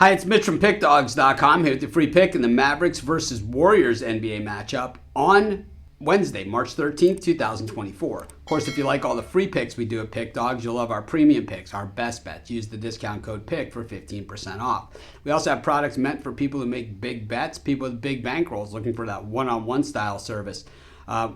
Hi, it's Mitch from Pickdawgz.com here with the free pick in the Mavericks versus Warriors NBA matchup on Wednesday, March 13th, 2024. Of course, if you like all the free picks we do at Pick Dawgz, you'll love our premium picks, our best bets. Use the discount code PICK for 15% off. We also have products meant for people who make big bets, people with big bankrolls looking for that one-on-one style service.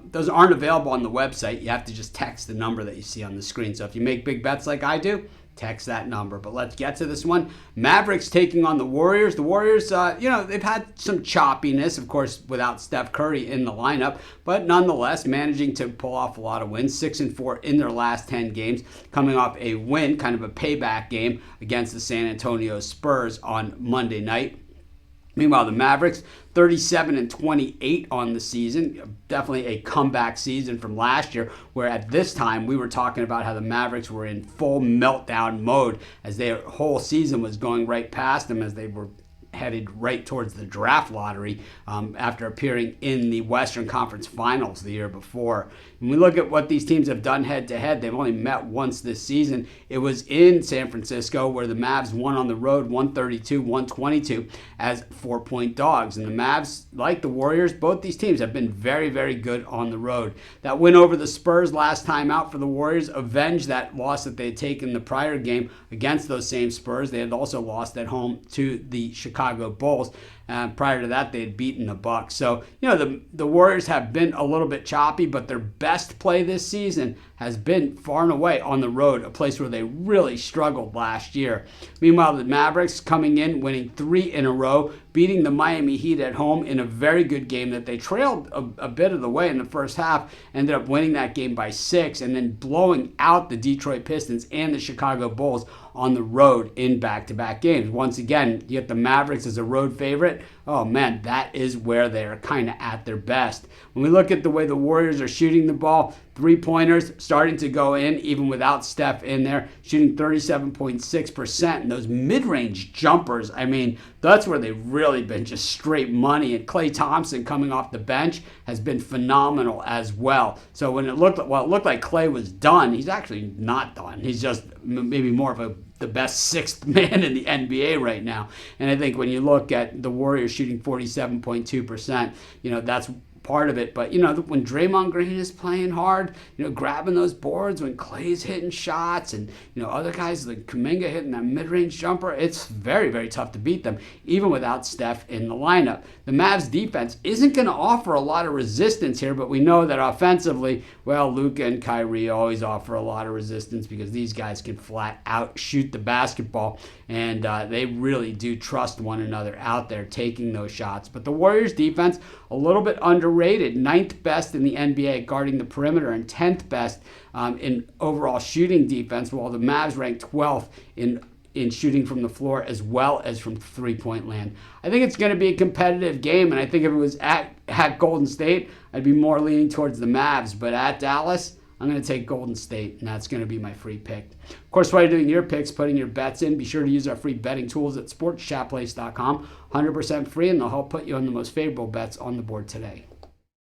Those aren't available on the website. You have to just text the number that you see on the screen. So if you make big bets like I do, text that number. But let's get to this one. Mavericks taking on the Warriors. The Warriors, they've had some choppiness, of course, without Steph Curry in the lineup, but nonetheless managing to pull off a lot of wins, 6-4 in their last 10 games, coming off a win, kind of a payback game against the San Antonio Spurs on Monday night. Meanwhile, the Mavericks, 37-28 on the season. Definitely a comeback season from last year, where at this time we were talking about how the Mavericks were in full meltdown mode as their whole season was going right past them as they were headed right towards the draft lottery after appearing in the Western Conference Finals the year before. When we look at what these teams have done head-to-head, they've only met once this season. It was in San Francisco where the Mavs won on the road 132-122 as 4-point dogs. And the Mavs, like the Warriors, both these teams have been very, very good on the road. That win over the Spurs last time out for the Warriors avenged that loss that they had taken the prior game against those same Spurs. They had also lost at home to the Chicago Bulls. Prior to that, they had beaten the Bucks. So, the Warriors have been a little bit choppy, but their best play this season has been far and away on the road, a place where they really struggled last year. Meanwhile, the Mavericks coming in, winning 3 in a row, beating the Miami Heat at home in a very good game that they trailed a bit of the way in the first half, ended up winning that game by 6, and then blowing out the Detroit Pistons and the Chicago Bulls on the road in back-to-back games. Once again, you get the Mavericks as a road favorite. Oh man, that is where they're kind of at their best. When we look at the way the Warriors are shooting the ball, three-pointers starting to go in even without Steph in there, shooting 37.6%. And those mid-range jumpers, that's where they've really been just straight money. And Klay Thompson coming off the bench has been phenomenal as well. So when it looked like Klay was done, he's actually not done. He's just maybe more of the best sixth man in the NBA right now. And I think when you look at the Warriors shooting 47.2%, that's part of it. But, when Draymond Green is playing hard, grabbing those boards, when Klay's hitting shots and, other guys like Kuminga hitting that mid-range jumper, it's very, very tough to beat them, even without Steph in the lineup. The Mavs defense isn't going to offer a lot of resistance here, but we know that offensively, Luka and Kyrie always offer a lot of resistance because these guys can flat out shoot the basketball, and they really do trust one another out there taking those shots. But the Warriors defense, a little bit underrated, 9th best in the NBA guarding the perimeter and 10th best in overall shooting defense, while the Mavs ranked 12th in shooting from the floor as well as from three-point land. I think it's going to be a competitive game, and I think if it was at Golden State, I'd be more leaning towards the Mavs. But at Dallas, I'm going to take Golden State, and that's going to be my free pick. Of course, while you're doing your picks, putting your bets in, be sure to use our free betting tools at sportschatplace.com. 100% free, and they'll help put you on the most favorable bets on the board today.